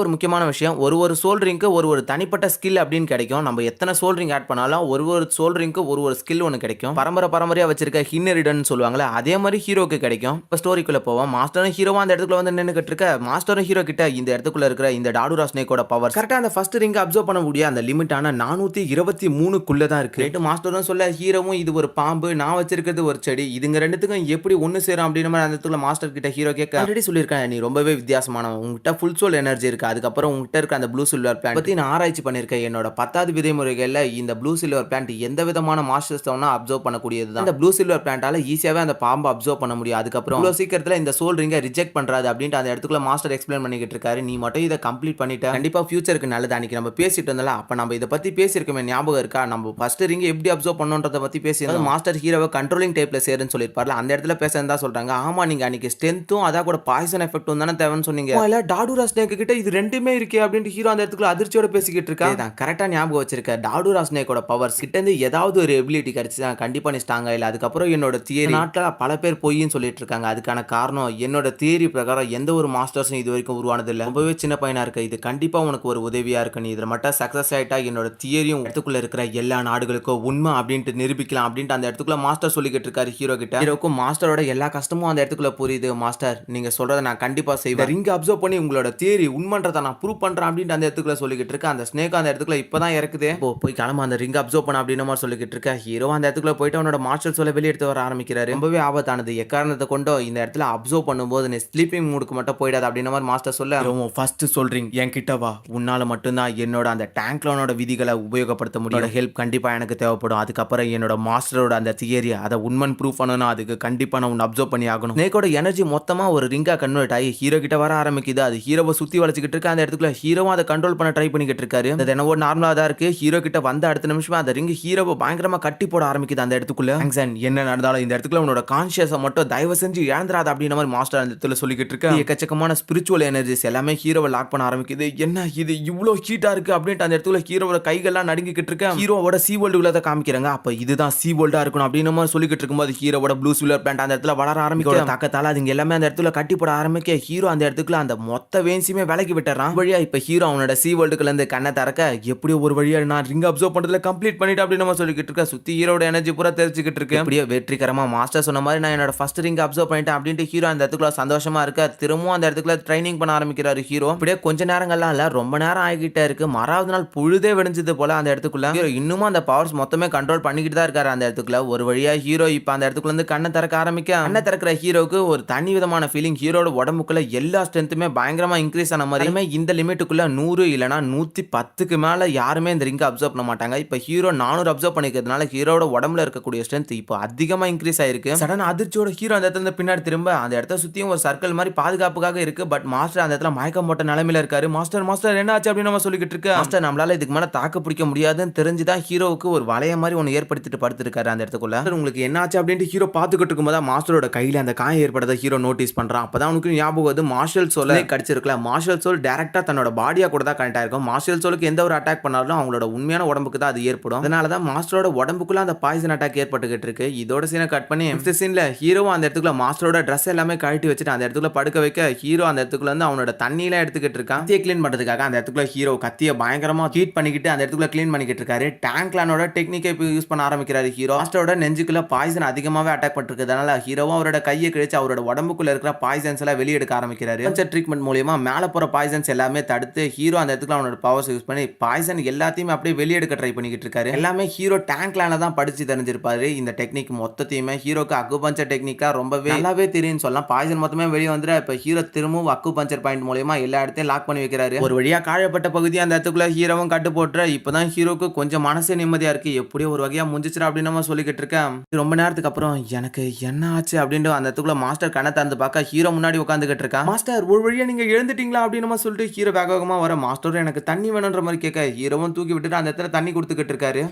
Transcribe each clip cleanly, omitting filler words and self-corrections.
ஒரு முக்கியமான விஷயம். ஒரு சோல் ரிங்க்கு ஒரு தனிப்பட்ட ஸ்கில் அப்படின்னு கிடைக்கும். நம்ம எத்தனை சோல் ரிங் ஆட் பண்ணாலும் ஒரு சோல் ரிங்க்கு ஒரு ஸ்கில் ஒண்ணு கிடைக்கும். பரம்பரையா வச்சிருக்க இன்ஹெரிடன்ஸ் சொல்லுவாங்கல்ல, அதே மாரி ஹீரோக்கு கிடைக்கும். இப்ப ஸ்டோரிக்குள்ள போவோம். மாஸ்டரும் ஹீரோவும் அந்த இடத்துக்குள்ள வந்து நின்னுகிட்டு இருக்க, மாஸ்டரும் ஹீரோ கிட்ட இந்த இடத்துக்குள்ள இருக்கிற இந்த டாடுரா ஸ்னேக்கோட பவர் கரெக்ட்டா அந்த ஃபர்ஸ்ட் ரிங்க அப்சர்வ் பண்ண முடிய அந்த லிமிட்டான 423க்குள்ள தான் இருக்கு. ரைட் மாஸ்டரும் சொல்ல ஹீரோவும் இது ஒரு பாம்பு, நான் வச்சிருக்கிறது ஒரு செடி. இதுங்க ரெண்டுத்துக்கும் எப்படி ஒண்ணு சேரும் அப்படின்ற மாதிரி அந்த இடத்துல மாஸ்டர் கிட்ட ஹீரோ கேட்க ஆல்ரெடி சொல்லியிருக்கேன் நீ ரொம்பவே வித்தியாசமானவன். உங்ககிட்ட ஃபுல் சோல் எனர்ஜி இருக்கு. அதுக்கப்புறம் உங்ககிட்ட இருக்க அந்த ப்ளூ சில்வர் பிளான்ட் பத்தி நான் ஆராய்ச்சி பண்ணிருக்கேன். என்னோட 10வது விதிமுறைகள்ல இந்த ப்ளூ சில்வர் பிளான்ட் எந்த விதமான மாஸ்டர் ஸ்டோனை அப்சர்வ் பண்ணக்கூடியது தான். இந்த ப்ளூ சில்வர் பிளான்ட்டால ஈஸியாவே அந்த பாம்பை அப்சர்வ் பண்ண முடியும். அதுக்கப்புறம் இவ்வளவு சீக்கிரத்துல இந்த சோல் ரிங்கை ரிஜெக்ட் பண்றாது அப்படின்ட்டு அந்த இடத்துக்குள்ள மாஸ்டர் எக்ஸ்பிளைன் பண்ணிக்கிட்டு இருக்காரு. நீ மட்டும் இதை கம்ப்ளீட் பண்ணிட்ட கண்டிப்பா ஃபியூச்சருக்கு நல்லது. அன்னைக்கு நம்ம பேசிட்டு இருந்தோம்ல, அப்ப நம்ம இதை பத்தி பேசியிருக்கோமே ஞாபகம் இருக்கா? நம்ம ஃபர்ஸ்ட் ரிங்கை எப்படி அப்சர்வ் பண்ணணும்ன்றத பத்தி பேசியிருந்தோம். மாஸ்டர் ஹீரோவை கண்ட்ரோலிங் டைப்ல சேருன்னு சொல்லியிருப்பார்ல, அந்த இடத்துல பேசுறதா சொல்றாங்க. ஆமா நீங்க அன்னைக்கு ஸ்ட்ரென்த்தும் அதா கூட பாய்சன் எஃபெக்ட்டும் தானே தேவைன்னு சொன்னீங்க. இல்ல டாடுரா ஸ்னேக் கிட்ட இது ரெண்டுமே இருக்கே அப்படின்ட்டு ஹீரோ அந்த இடத்துக்குள்ள அதிர்ச்சியோட பேசிக்கிட்டு இருக்கா. இதான் கரெக்டா ஞாபகம் வச்சிருக்க. டாடுரா ஸ்னேக்கோட பவர்ஸ் கிட்ட இருந்து ஏதாவது ஒரு எபிலிட்டி கிடைச்சுதான் கண்டிப்பா நீ ஸ்ட்ராங்கா இல்ல. அதுக்கப்புறம் என்னோட தியரி நாட்கள பல பேர் பொய்ன்னு சொல்லிட்டு இருக்காங்க. அதுக்கான காரணம் என்னோட தியரி பிரகாரம் எந்த ஒரு மாஸ்டர்ஸும் இது வரைக்கும் உருவானது இல்ல. ரொம்பவே சின்ன பையனா இருக்க, இது கண்டிப்பா உனக்கு ஒரு உதவியா இருக்கு. நீ இதுல மட்டும் சக்சஸ் ஆயிட்டா என்னோட தியரியும் இடத்துக்குள்ள இருக்கிற எல்லா நாடுகளுக்கும் உண்மை அப்படின்ட்டு நிரூபிக்கலாம் அப்படின்ட்டு அந்த இடத்துக்குள்ள மாஸ்டர் சொல்லிக்கிட்டு இருக்காரு ஹீரோ கிட்ட. ஹீரோக்கும் மாஸ்டரோட எல்லா கஷ்டமும் அந்த இடத்துக்குள்ள புரியுது. மாஸ்டர் நீங்க சொல்றதை நான் கண்டிப்பா செய்வேன். ரிங் அப்சர்வ் பண்ணி உங்களோட தியரி உண்மைன்றதை நான் ப்ரூவ் பண்றேன் அப்படின்ட்டு அந்த இடத்துக்குள்ள சொல்லிக்கிட்டு இருக்க. அந்த ஸ்னேக் அந்த இடத்துக்குள்ள இப்பதான் இறக்குது. போய் கிளம்ப அந்த ரிங் அப்சர்வ் பண்ண அப்படின்னு மாதிரி சொல்லிக்கிட்டு இருக்க. ஹீரோ அந்த இடத்துக்குள்ள போயிட்டு அவனோட மார்ஷல் சொல்ல வெளியே எடுத்து வர ஆரம்பிக்கிறாரு. ரொம்பவே ஆபத்தானது. எக்காரணத்தை கொண்டோ இந்த இடத்துல அப்சர்வ் பண்ணும்போது நீ ஸ்லீப்பிங் மூடுக்கு மட்டும் போயிடாது அப்படின்னு மாதிரி மாஸ்டர் சொல்ல, ஃபர்ஸ்ட் சொல்றீங்க என்கிட்ட வா, உன்னால மட்டும்தான் என்னோட அந்த டேங்க்லோனோட விதிகளை உபயோகப்படுத்த முடியும். ஹெல்ப் கண்டிப்பா எனக்கு தேவைப்படும். அதுக்கப்புறம் என்னோட மாஸ்டரோட அந்த தியரி அதை உண்மன் ப்ரூவ் பண்ணணும். அதுக்கு கண்டிப்பா நான் உன்னை அப்சர்வ் பண்ணி ஆகணும். ஸ்னேக்கோட எனர்ஜி மொத்தமா ஒரு ரிங்கா கன்வெர்ட் ஆகி ஹீரோ கிட்ட வர ஆரம்பிக்குது. அது ஹீரோவை சுத்தி வளைச்சிக்கிட்டு இருக்கு. அந்த இடத்துக்குள்ள ஹீரோவும் அதை கண்ட்ரோல் பண்ண ட்ரை பண்ணிக்கிட்டு இருக்காரு. அது என்னவோ நார்மலா தான் இருக்கு. ஹீரோ கிட்ட வந்த அடுத்த நிமிஷமே அந்த ரிங் ஹீரோவை பயங்கரமா கட்டி போட ஆரம்பிக்குது. அந்த இடத்துக்குள்ள என்ன நடந்தாலும் இந்த இடத்துக்குள்ள உன்னோட கான்ஷியஸை மட்டும் தயவு செஞ்சு இழந்துராத அப்படின்ற மாதிரி மாஸ்டர் அந்த இடத்துல சொல்லிக்கிட்டு இருக்க. எக்கச்சக்கமான ஸ்பிரிச்சுவல் எனர்ஜிஸ் எல்லாமே ஹீரோவை லாக் பண்ண ஆரம்பிக்குது. என்ன இது இவ்வளோ ஹீட்டா இருக்கு அப்படின்ட்டு அந்த இடத்துல ஹீரோவோட கைகள்லாம் நடுங்கிக்கிட்டு இருக்கு. ஹீரோவோட சி வேர்ல்டு உள்ளதை காமிக்கிறாங்க. அப்ப இதுதான் சி வேர்ல்டா இருக்கணும் அப்படின்னு மாதிரி சொல்லிக்கிட்டு இருக்கும்போது ஹீரோவோட ப்ளூ சில்வர் பிளான்ட் அந்த இடத்துல வளர ஆரம்பிக்கிற தாக்கத்தால அதுங்க எல்லாமே அந்த இடத்துல கட்டி போட ஆரம்பிக்க ஹீரோ அந்த இடத்துக்குள்ள அந்த மொத்த வேன்ஸுமே விலக்கி விட்டுறான். வழியா இப்ப ஹீரோ அவனோட சி வேர்ல்டுக்குள்ள இருந்து கண்ணை திறக்க எப்படியோ ஒரு வழியா நான் ரிங் அப்சர்வ் பண்றதுல கம்ப்ளீட் பண்ணிட்டு அப்படின்னு நம்ம சொல்லிக்கிட்டு இருக்க. சுத்தி ஹீரோட எனர்ஜி பூரா தெரிஞ்சுக்கிட்டு இருக்கு. அப்படியே வெற்றிகரமா மாஸ்டர் சொன்ன மாதிரி நான் என்னோட ஃபர்ஸ்ட் ரிங் அப்சர்வ் பண்ணிட்டேன் அப்படின்ட்டு ஹீரோ அந்த இடத்துக்குள்ள சந்தோஷமா இருக்க. திரும்பவும் அந்த இடத்துக்குள்ள ட்ரைனிங் பண்ண ஆரம்பிக்கிறாரு ஹீரோ. அப்படியே கொஞ்ச நேரங்கள்லாம் இல்ல, ரொம்ப நேரம் ஆகிட்டே இருக்கு. மறாவது நாள் பொழுதே வெடிஞ்சது போல அந்த இடத்துக்குள்ள ஹீரோ இன்னும் அந்த பவர்ஸ் மொத்தமே கண்ட்ரோல் பண்ணிக்கிட்டு தான் இருக்காரு. அந்த இடத்துக்குள்ள ஒரு வழியா ஹீரோ இப்ப அந்த இடத்துக்குள்ள இருந்து கண்ணை திறக்க ஆரம்பிக்க, கண்ணை திறக்கிற ஹீரோக்கு ஒரு தனி விதமான ஃபீலிங். ஹீரோட உடம்புக்குள்ள எல்லா ஸ்ட்ரென்த்துமே பயங்கரமா இன்க்ரீஸ் ஆன மாதிரி இந்த லிமிட்டுக்குள்ள 100 இல்லனா 110க்கு மேல யாருமே இந்த ரிங் அப்சர்வ் பண்ண மாட்டாங்க. இப்ப ஹீரோ 400 அப்சர்வ் பண்ணிக்கிறதுனால ஹீரோட உடம்புல இருக்கக்கூடிய ஸ்ட்ரென்த் இப்போ அதிகமா இன்க்ரீஸ் ஆயிருக்கு. சடனா அதிர்ச்சியோட ஹீரோ அந்த இடத்துல பின்னாடி திரும்ப அந்த இடத்த சுத்தியும் ஒரு சர்க்கிள் மாதிரி பாதுகாப்புக்காக இருக்கு. பட் மாஸ்டர் அந்த இடத்துல மயக்கம் போட்ட நிலைமையில இருக்காரு. மாஸ்டர் என்ன ஆச்சு அப்படின்னு நம்ம சொல்லிக்கிட்டு இருக்க. மாஸ்டர் நம்மளால இதுக்கு மேல தாக்கு பிடிக்க முடியாதுன்னு தெரிஞ்சுதான் ஹீரோவுக்கு ஒரு வளைய மாதிரி ஒன்னு ஏற்படுத்திட்டு படுத்திருக்காரு அந்த இடத்துக்குள்ள. உங்களுக்கு என்ன ஆச்சு அப்படின்ட்டு ஹீரோ பாத்துக்கிட்டு இருக்கும்போது மாஸ்டரோட கையில அந்த காயம் ஏற்படுறத ஹீரோ நோட்டீஸ் பண்றான். அப்பதான் அவனுக்கு ஞாபகம் வருது மார்ஷல் சோல் கடிச்சிருக்கல. மார்ஷல் சோல் டைரக்டா தன்னோட பாடியா கூட தான் கனெக்ட் ஆயிருக்கும். மார்ஷல் சோலுக்கு எந்த ஒரு அட்டாக் பண்ணாலும் அவங்களோட உண்மையான உடம்புக்கு தான் அது ஏற்படும். அதனாலதான் மாஸ்டரோட உடம்புக்குள்ள அந்த பாய்சன் அட்டாக் ஏற்பட்டுக்கிட்டு இருக்கு. இதோட சீனை கட் பண்ணி நெக்ஸ்ட் சீன்ல ஹீரோவும் அந்த இடத்துக்குள்ள மாஸ்டரோட ட்ரெஸ் எல்லாமே கழட்டி வச்சுட்டு அந்த இடத்துக்குள்ள படுக்க வைக்க ஹீரோ அந்த இடத்துக்குள்ள வந்து அவனோட தண்ணியெல்லாம் எடுத்துக்கிட்டு இருக்கான். கத்தியை கிளீன் பண்றதுக்காக அந்த இடத்துக்குள்ள ஹீரோ கத்தியை பயங்கரமா ஹீட் பண்ணிக்கிட்டு அந்த இடத்துக்குள்ள கிளீன் பண்ணிக்கிட்டு இருக்காரு. டேங்க்லானோட டெக்னிக்கை யூஸ் பண்ண ஆரம்பிக்கிறாரு ஹீரோ. மாஸ்டரோட நெஞ்சுக்குள்ள பாய்சன் அதிகமாவே அட்டாக் பண்ணிருக்கிறதுனால ஹீரோவும் அவரோட கையை கிழிச்சு அவரோட உடம்புக்குள்ள இருக்கிற பாய்சன்ஸ் எல்லாம் வெளியெடுக்க ஆரம்பிக்கிறாரு. ட்ரீட்மெண்ட் மூலமா மேல போற பாய்சன்ஸ் எல்லாமே தடுத்து ஹீரோ அந்த இடத்துல அவனோட பவர்ஸ் யூஸ் பண்ணி பாய்சன் எல்லாத்தையுமே அப்படியே வெளியெடுக்க ட்ரை பண்ணிக்கிட்டு இருக்காரு. எல்லாமே ஹீரோ டேங்க்லான தான் படிச்சு தெரிஞ்சிருப்பாரு. இந்த டெக்னிக் மொத்தத்தையுமே ஹீரோக்கு அக்குபஞ்சர் டெக்னிக்கா ரொம்பவே நல்லாவே தெரியும்னு சொல்லலாம். பாய்சன் மொத்தமே வெளியே வந்துரு. இப்ப ஹீரோ திரும்பவும் அக்குபஞ்சர் பாயிண்ட் மூலமா எல்லா இடத்தையும் லாக் பண்ணி வைக்கிறாரு. ஒரு வழியா காயப்பட்ட பகுதி அந்த இடத்துக்குள்ள ஹீரோவும் கட்டு போட்டுற. இப்பதான் ஹீரோக்கு கொஞ்சம் மனசே நிம்மதியா இருக்கு. எப்படியோ ஒரு வகையா முடிஞ்சிச்சு அப்படின்னு நம்ம சொல்லிக்கிட்டு இருக்கேன். ரொம்ப நேரத்துக்கு அப்புறம் எனக்கு என்ன ஆச்சு அப்படின்ட்டு அந்த இடத்துக்குள்ள மாஸ்டர் கண்ணை திறந்து பார்க்க ஹீரோ முன்னாடி உட்காந்துக்கிட்டு இருக்கா. மாஸ்டர் ஒரு வழியா நீங்க எழுந்துட்டீங்களா அப்படின்னு சொல்லிட்டு ஹீரோ வேக வேகமா வர. மாஸ்டர் எனக்கு தண்ணி வேணும்ன்ற மாதிரி கேட்க ஹீரோவும் தூக்கி விட்டுட்டு அந்த இடத்துல தண்ணி கொடுத்துக்கிட்டு இருக்காரு.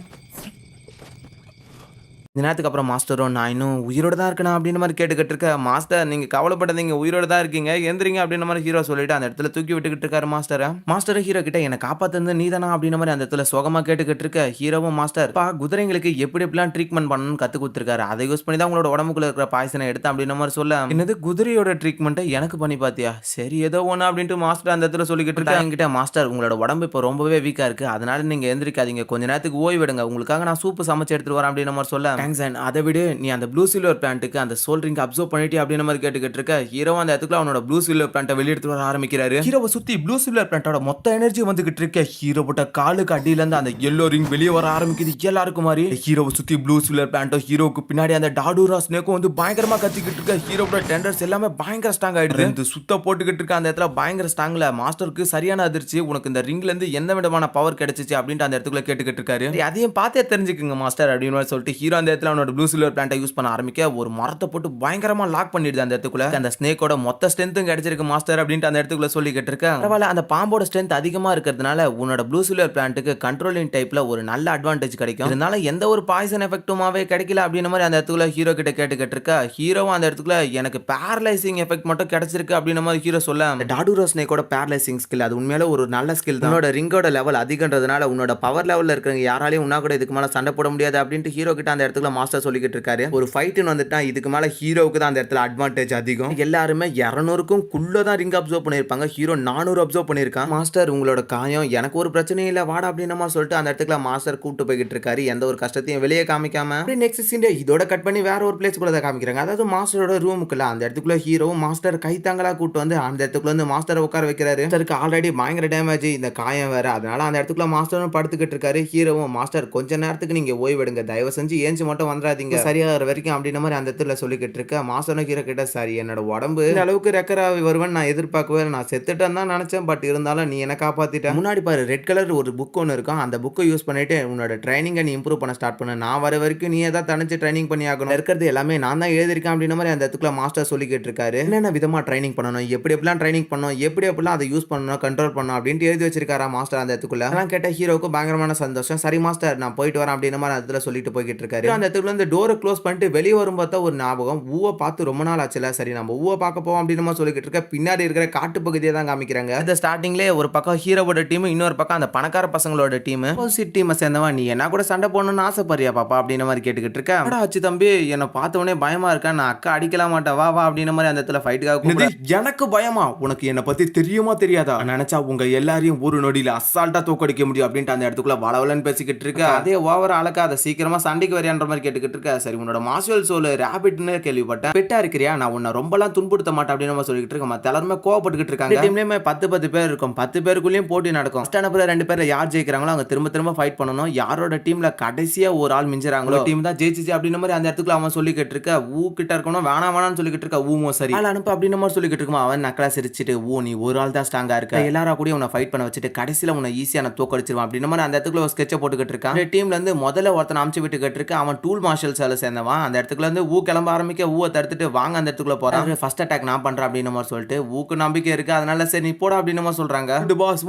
இந்த நேரத்துக்கு அப்புறம் மாஸ்டரும் நான் இன்னும் உயிரோட தான் இருக்கேனா அப்படின்ற மாதிரி கேட்டுக்கிட்டு இருக்க மாஸ்டர் நீங்க கவலைப்படாதீங்க உயிரோட தான் இருக்கீங்க எந்திரிங்க அப்படின்ற மாதிரி ஹீரோ சொல்லிட்டு அந்த இடத்துல தூக்கி விட்டுக்கிட்டு இருக்காரு மாஸ்டர் ஹீரோ கிட்ட என்ன காப்பாத்துறது நீதானா அப்படின்ற மாதிரி அந்த இடத்துல சுகமா கேட்டுக்கிட்டு இருக்க ஹீரோவும் மாஸ்டர் குதிரைங்களுக்கு எப்படி எப்படிலாம் ட்ரீட்மெண்ட் பண்ணணும்னு கத்து கொடுத்துருக்காரு அதை யூஸ் பண்ணி தான் உங்களோட உடம்புக்குள்ள இருக்கிற பாய்சனை எடுத்து அப்படின்ற மாதிரி சொல்ல என்னது குதிரையோட ட்ரீட்மெண்ட்டை எனக்கு பண்ணி பாத்தியா சரி ஏதோ ஒண்ணு அப்படின்ட்டு மாஸ்டர் அந்த இடத்துல சொல்லிக்கிட்டு இருக்காங்க என்கிட்ட மாஸ்டர் உங்களோட உடம்பு இப்போ ரொம்பவே வீக்கா இருக்கு அதனால நீங்க எந்திரிக்காதீங்க கொஞ்ச நேரத்துக்கு ஓய்விடுங்க உங்களுக்காக நான் சூப்பு சமைச்சு எடுத்துட்டு வரேன் அப்படின்ற மாதிரி சொல்ல அதை விட நீ அந்த ப்ளூ சில்வர் பிளான்ட்டுக்கு அந்த சோல் ரிங் அப்சர்வ் பண்ணிட்டு அப்படின்ற மாதிரி கேட்டுக்கிட்டு இருக்க ஹீரோ அந்த இடத்துல அவனோட ப்ளூ சில்வர் பிளான்ட்டை வெளியெடுத்து வர ஆரம்பிக்கிறாரு ஹீரோவை சுத்தி ப்ளூ சில்வர் பிளான்ட்டோட மொத்த எனர்ஜி வந்துகிட்டு இருக்க ஹீரோ போட்ட காலுக்கு அடியில இருந்து அந்த எல்லோ ரிங் வெளியே வர ஆரம்பிக்குது எல்லாருக்கும் மாதிரி ஹீரோவை சுத்தி ப்ளூ சில்வர் பிளான்ட்டோ ஹீரோக்கு பின்னாடி அந்த டாடூரா ஸ்னேக்கும் வந்து பயங்கரமா கத்திக்கிட்டு இருக்க ஹீரோட டெண்டர்ஸ் எல்லாமே பயங்கர ஸ்ட்ராங் ஆயிடுது இந்த சுத்த போட்டுக்கிட்டு இருக்க அந்த இடத்துல பயங்கர ஸ்ட்ராங்ல மாஸ்டருக்கு சரியான அதிர்ச்சி உனக்கு இந்த ரிங்ல இருந்து எந்த விதமான பவர் கிடைச்சிச்சு அப்படின்ட்டு அந்த இடத்துக்குள்ள கேட்டுக்கிட்டு இருக்காரு அதையும் பார்த்தே தெரிஞ்சுக்குங்க மாஸ்டர் அப்படின்னு சொல்லிட்டு ஹீரோ அந்த இடத்துல அவனோட ப்ளூ சில்வர் பிளான்ட்டை யூஸ் பண்ண ஆரம்பிக்க ஒரு மரத்தை போட்டு பயங்கரமா லாக் பண்ணிடுது அந்த இடத்துக்குள்ள அந்த ஸ்னேக்கோட மொத்த ஸ்ட்ரென்த்தும் கிடைச்சிருக்கு மாஸ்டர் அப்படின்ட்டு அந்த இடத்துக்குள்ள சொல்லிக்கிட்டு இருக்கேன் பரவாயில்ல அந்த பாம்போட ஸ்ட்ரென்த் அதிகமா இருக்கிறதுனால உன்னோட ப்ளூ சில்வர் பிளான்ட்டுக்கு கண்ட்ரோலிங் டைப்ல ஒரு நல்ல அட்வான்டேஜ் கிடைக்கும் இதனால எந்த ஒரு பாய்சன் எஃபெக்ட்டுமாவே கிடைக்கல அப்படின்ற மாதிரி அந்த இடத்துக்குள்ள ஹீரோ கிட்ட கேட்டுக்கிட்டு இருக்க ஹீரோவும் அந்த இடத்துக்குள்ள எனக்கு பேரலைசிங் எஃபெக்ட் மட்டும் கிடைச்சிருக்கு அப்படின்ற மாதிரி ஹீரோ சொல்ல டாடூரோ ஸ்னேக்கோட பேரலைசிங் ஸ்கில் அது உண்மையில ஒரு நல்ல ஸ்கில் தான் உன்னோட ரிங்கோட லெவல் அதிகன்றதுனால உன்னோட பவர் லெவல்ல இருக்கிறவங்க யாராலையும் உன்னா கூட இதுக்கு மேல சண்டை போட முடியாது அப்படின்ட்டு ஹீரோ கிட்ட அந்த இடத்துக்குள்ள மாஸ்டர் சொல்லிக்கிட்டு இருக்காரு ஒரு ஃபைட்னு வந்துட்டா இதுக்கு மேல ஹீரோவுக்கு தான் அந்த இடத்துல அட்வான்டேஜ் அதிகம் எல்லாருமே 200க்கும் குள்ள தான் ரிங் அப்சர்வ் பண்ணிருப்பாங்க ஹீரோ 400 அப்சர்வ் பண்ணிருக்கான் மாஸ்டர் உங்களோட காயம் எனக்கு ஒரு பிரச்சனையும் இல்ல வாடா அப்படின்னு சொல்லிட்டு அந்த இடத்துக்குள்ள மாஸ்டர் கூட்டு போய்கிட்டு இருக்காரு எந்த ஒரு கஷ்டத்தையும் வெளியே காமிக்காம நெக்ஸ்ட் சீன் இதோட கட் பண்ணி வேற ஒரு பிளேஸ் கூட காமிக்கிறாங்க அதாவது மாஸ்டரோட ரூமுக்குள்ள அந்த இடத்துக்குள்ள ஹீரோ மாஸ்டர் கைத்தாங்களா கூட்டு வந்து அந்த இடத்துக்குள்ள வந்து மாஸ்டர் உட்கார வைக்கிறாரு மாஸ்டருக்கு ஆல்ரெடி பயங்கர டேமேஜ் இந்த காயம் வேற அதனால அந்த இடத்துக்குள்ள மாஸ்டரும் படுத்துக்கிட்டு இருக்காரு ஹீரோவும் மாஸ்டர் கொஞ்ச நேரத்துக்கு நீங்க ஓய்வெடுங்க தயவு செஞ்சு ஏஞ்சி மட்டும் வந்துடாதீங்க சரியாகிற வரைக்கும் அப்படின்ற மாதிரி அந்த இடத்துல சொல்லிக்கிட்டு இருக்க மாஸ்டர் ஹீரோ கிட்ட சரி என்னோட உடம்பு இந்த அளவுக்கு ரெக்கர் ஆகி வருவேன் நான் எதிர்பார்க்கவே நான் செத்துட்டேன்னு தான் நினைச்சேன் பட் இருந்தாலும் நீ என்ன காப்பாத்திட்ட முன்னாடி பாரு ரெட் கலர் ஒரு புக் ஒன்று இருக்கும் அந்த புக்கை யூஸ் பண்ணிட்டு உன்னோட ட்ரைனிங்கை நீ இம்ப்ரூவ் பண்ண ஸ்டார்ட் பண்ண நான் வர வரைக்கும் நீ ஏதாவது தனிச்சு ட்ரைனிங் பண்ணி ஆகணும் இருக்கிறது எல்லாமே நான் தான் எழுதிருக்கேன் அப்படின்ற மாதிரி அந்த இடத்துக்குள்ள மாஸ்டர் சொல்லிக்கிட்டு இருக்காரு என்னென்ன விதமா ட்ரைனிங் பண்ணணும் எப்படி எப்படிலாம் ட்ரைனிங் பண்ணணும் எப்படி எப்படிலாம் அதை யூஸ் பண்ணணும் கண்ட்ரோல் பண்ணணும் அப்படின்ட்டு எழுதி வச்சிருக்காரா மாஸ்டர் அந்த இடத்துக்குள்ள அதெல்லாம் கேட்ட ஹீரோக்கு பயங்கரமான சந்தோஷம் சரி மாஸ்டர் நான் போயிட்டு வரேன் அப்படின்ற மாதிரி அந்த இடத்துல சொல்லிட்டு போய்கிட்டு இருக்காரு அந்த இடத்துல இருந்து டோரை க்ளோஸ் பண்ணிட்டு வெளியே வரும் பார்த்தா ஒரு ஞாபகம் ஊவை பார்த்து ரொம்ப நாள் ஆச்சுல சரி நம்ம ஊவை பார்க்க போவோம் அப்படின்னு சொல்லிக்கிட்டு இருக்க பின்னாடி இருக்கிற காட்டு பகுதியை தான் காமிக்கிறாங்க அந்த ஸ்டார்டிங்லேயே ஒரு பக்கம் ஹீரோவோட டீம் இன்னொரு பக்கம் அந்த பணக்கார பசங்களோட டீம் ஆப்போசிட் டீமை சேர்ந்தவன் நீ என்ன கூட சண்டை போடணும்னு ஆசைப்படுறியா பாப்பா அப்படின்ற மாதிரி கேட்டுக்கிட்டு இருக்கேன் அடா ஆச்சு தம்பி என்னை பார்த்தவனே பயமா இருக்கா நான் அக்கா அடிக்கலாம் மாட்டேன் வா வா அப்படின்ற மாதிரி அந்த இடத்துல ஃபைட்டுக்காக எனக்கு பயமா உனக்கு என்னை பத்தி தெரியுமா தெரியாதா நினைச்சா உங்க எல்லாரையும் ஒரு நொடியில அசால்ட்டா தோக்கடிக்க முடியும் அப்படின்ட்டு அந்த இடத்துக்குள்ள வளவலன்னு பேசிக்கிட்டு இருக்க அதே ஓவர் அழகாத சீக்கிரமா சண்டைக்கு வரையான்ற மாதிரி கேட்டுக்கிட்டு இருக்க சரி உன்னோட மார்ஷல் சோல் ரேபிட்னு கேள்விப்பட்டேன் பெட்டா இருக்கிறியா நான் உன்னை ரொம்பலாம் துன்புறுத்த மாட்டேன் அப்படின்னு நம்ம சொல்லிட்டு இருக்கோம் மத்த எல்லாருமே கோவப்பட்டுக்கிட்டு இருக்காங்க டீம்லயுமே 10 பேர் இருக்கும் 10 பேருக்குள்ளேயும் போட்டி நடக்கும் ஃபர்ஸ்ட் அனுப்புற 2 பேர்ல யார் ஜெயிக்கிறாங்களோ அவங்க திரும்ப ஃபைட் பண்ணணும் யாரோட டீம்ல கடைசியா ஒரு ஆள் மிஞ்சுறாங்களோ டீம் தான் ஜெயிச்சிச்சு அப்படின்னு மாதிரி அந்த இடத்துக்குள்ள அவன் சொல்லிக்கிட்டு இருக்க ஊ கிட்ட இருக்கணும் வேணாம்னு சொல்லிக்கிட்டு இருக்க ஊமோ சரி ஆள் அனுப்பு அப்படின்னு மாதிரி சொல்லிக்கிட்டு இருக்குமா அவன் நக்கலா சிரிச்சிட்டு ஊ நீ ஒரு ஆள் தான் ஸ்ட்ராங்கா இருக்க எல்லாரும் கூட உன்னை ஃபைட் பண்ண வச்சுட்டு கடைசியில உன்னை ஈஸியா நான் தோக்கடிச்சிருவான் அப்படின்னு மாதிரி அந்த இடத்துக்குள்ள ஒரு ஸ்கெட்சை போட்டுக்கிட்டு இருக்கான் டீம்ல இருந்து முதல்ல ஒருத்தனை அமுச்சு விட்டுக்கிட்டு இருக்க அவன் டூல் மார்ஷல் சேல சேர்ந்தவன் அந்த இடத்துக்குள்ள இருந்து ஊ கிளம்ப ஆரம்பிக்க ஊவை தடுத்துட்டு வாங்க அந்த இடத்துக்குள்ள போறான் ஃபர்ஸ்ட் அட்டாக் நான் பண்றேன் அப்படின்னு மாதிரி சொல்லிட்டு ஊக்கு நம்பிக்கை இருக்கு அதனால சரி நீ போட அப்படின்னு மாதிரி சொல்றாங்க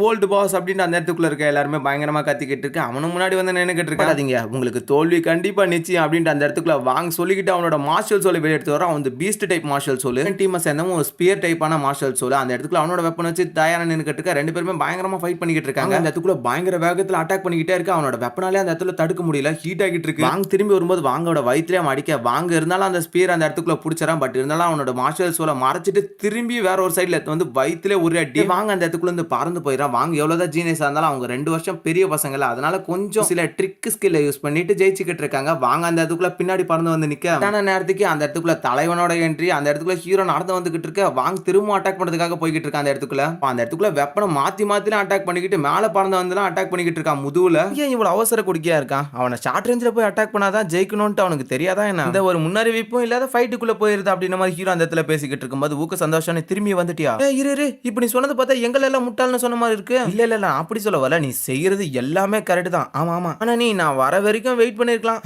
ஓல்டு பாஸ் அப்படின்னு அந்த இடத்துக்குள்ள இருக்க எல்லாருமே பயங்கரமா கத்திக்கிட்டு இருக்கு அவனும் முன்னாடி வந்து நினைக்கிட்டு இருக்காதீங்க உங்களுக்கு தோல்வி கண்டிப்பா நிச்சயம் அப்படின்ட்டு அந்த இடத்துக்குள்ள வாங்க சொல்லிக்கிட்டு அவனோட மார்ஷல் சோலை வெளியெடுத்து வர அவன் பீஸ்ட் டைப் மார்ஷல் சோல் டீமை சேர்ந்தவன் ஒரு ஸ்பியர் டைப்பான மார்ஷல் சோல் அந்த இடத்துக்குள்ள அவனோட வெப்பன் வச்சு தயாரா நின்னுக்கிட்டு இருக்க 2 பேருமே பயங்கரமா ஃபைட் பண்ணிக்கிட்டு இருக்காங்க அந்த இடத்துக்குள்ள பயங்கர வேகத்துல அட்டாக் பண்ணிக்கிட்டே இருக்கு அவனோட வெப்பனாலே அந்த இடத்துல தடுக்க முடியல ஹீட் ஆகிட்டு இருக்கு வாங்க திரும்பி வரும்போது வாங்கோட வயிற்றுல அடிக்க வாங்க இருந்தாலும் அந்த ஸ்பியர் அந்த இடத்துக்குள்ள பிடிச்சான் பட் இருந்தாலும் அவனோட மார்ஷல் சோலை மறைச்சிட்டு திரும்பி வேற ஒரு சைடுல வந்து வயிற்றுல ஒரு அடி வாங்க அந்த இடத்துக்குள்ள இருந்து பறந்து போயிடறான் வாங்க எவ்வளவுதான் ஜீனியஸா இருந்தாலும் அவங்க 2 வருஷம் பெரிய பசங்கள அதனால கொஞ்சம் சில ட்ரிக் ஸ்கில்லை யூஸ் பண்ணிட்டு ஜெயிச்சுக்கிட்டு இருக்காங்க வாங்க அந்த இடத்துக்குள்ள பின்னாடி பறந்து வந்து நிக்க நேரத்துக்கு அந்த இடத்துக்குள்ள தலைவனோட என்ட்ரி அந்த இடத்துக்குள்ள ஹீரோ நடந்து வந்துகிட்டு இருக்க வாங்க திரும்ப அட்டாக் பண்றதுக்காக போய்கிட்டு இருக்க அந்த இடத்துக்குள்ள வெப்பனை மாத்தி அட்டாக் பண்ணிக்கிட்டு மேல பறந்து வந்து அட்டாக் பண்ணிக்கிட்டு இருக்கான் முதுகுல ஏன் இவ்வளவு அவசர குடிக்கையா இருக்கான் அவனை ஷார்ட் ரேஞ்சில போய் அட்டாக் பண்ணாதான் ஜெயிக்கணும்னு அவனுக்கு தெரியாதா என்ன இந்த ஒரு முன்னறிவிப்பும் இல்லாத ஃபைட்டுக்குள்ள போயிருது அப்படின்ற மாதிரி ஹீரோ அந்த இடத்துல பேசிக்கிட்டு இருக்கும்போது ஊக்க சந்தோஷம் திரும்பி வந்துட்டியா இரு இப்ப நீ சொன்னது பார்த்தா எங்களை எல்லாம் முட்டாள்னு சொன்ன மாதிரி இருக்கு இல்ல அப்படி சொல்ல வரல நீ செய்யறது எல்லாமே கரெக்ட் தான் ஆமா ஆனா நீ நான் வர வரைக்கும் வெயிட் பண்ணிருக்கலாம்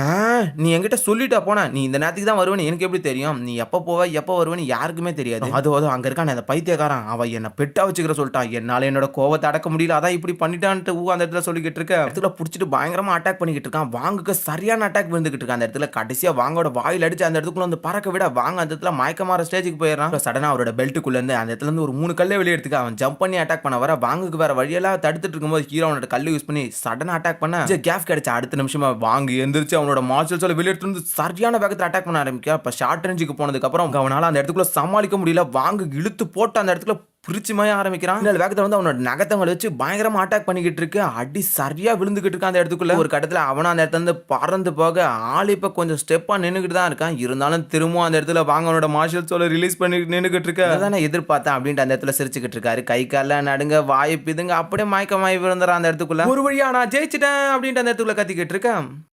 நீ என்கிட்ட சொல்லிட்டா போனா நீ இந்த நேரத்துக்கு தான் வருவேன்னு எனக்கு எப்படி தெரியும் நீ எப்ப போவ எப்ப வருவேன்னு யாருக்குமே தெரியாது அது அங்க இருக்கான் அந்த பைத்தியக்காரன் அவ என்ன பெட்டா வச்சுக்கிற சொல்லிட்டான் என்னால என்னோட கோவத்தை அடக்க முடியல அதான் இப்படி பண்ணிட்டான்ட்டு அந்த இடத்துல சொல்லிக்கிட்டு இருக்க இடத்துல புடிச்சிட்டு பயங்கரமா அட்டாக் பண்ணிக்கிட்டு இருக்கான் வாங்குக்கு சரியான அட்டாக் விழுந்துகிட்டு விழுந்துகிட்டு இருக்க அந்த இடத்துல கடைசியா வாங்கோட வாயில அடிச்சு அந்த இடத்துக்குள்ள வந்து பறக்க விட வாங்க அந்த இடத்துல மயக்கமாற ஸ்டேஜுக்கு போயிடுறான். சடனா அவரோட பெல்ட்டுக்குள்ள இருந்து அந்த இடத்துல இருந்து ஒரு 3 கல்லை வெளிய எடுத்துக்க அவன் ஜம்ப் பண்ணி அட்டாக் பண்ண வர வாங்குக்கு வேற வழியெல்லாம் தடுத்துட்டு இருக்கும்போது ஹீரோ அவனோட கல்லு யூஸ் பண்ணி சடனா அட்டாக் பண்ண கேப் கிடைச்ச அடுத்த நிமிஷமா வாங்கி எந்திரிச்சு அவனோட மார்ஷல் சொல்ல வெளிய எடுத்து வந்து சரியான வேகத்துல அட்டாக் பண்ண ஆரம்பிக்க. அப்ப ஷார்ட் ரேஞ்சுக்கு போனதுக்கு அப்புறம் அவனால அந்த இடத்துக்குள்ள சமாளிக்க முடியல. வாங்கு இழுத்து போட்டு அந்த இடத்துல பிரிச்சு மய ஆரம்பிக்கிறான். இந்த வேகத்துல வந்து அவனோட நகத்தங்களை வச்சு பயங்கரமா அட்டாக் பண்ணிக்கிட்டு இருக்கு. அடி சரியா விழுந்துகிட்டு இருக்கான் அந்த இடத்துக்குள்ள. ஒரு கட்டத்துல அவனும் அந்த இடத்துல இருந்து பறந்து போக ஆள் இப்ப கொஞ்சம் ஸ்டெப்பா நின்னுகிட்டு தான் இருக்கான். இருந்தாலும் திரும்ப அந்த இடத்துல வாங்கனோட மார்ஷல் சோலை ரிலீஸ் பண்ணி நின்னுகிட்டு இருக்க. அதான் நான் எதிர்பார்த்தேன் அப்படின்ட்டு அந்த இடத்துல சிரிச்சுக்கிட்டு இருக்காரு. கை கால நடுங்க வாய் பிதுங்க அப்படியே மயக்கமாயி விழுந்துறான் அந்த இடத்துக்குள்ள. ஒரு வழியா நான் ஜெயிச்சிட்டேன் அப்படின்ட்டு அந்த இடத்துக்குள்ள கத்திக்கிட்டு இருக்கேன்.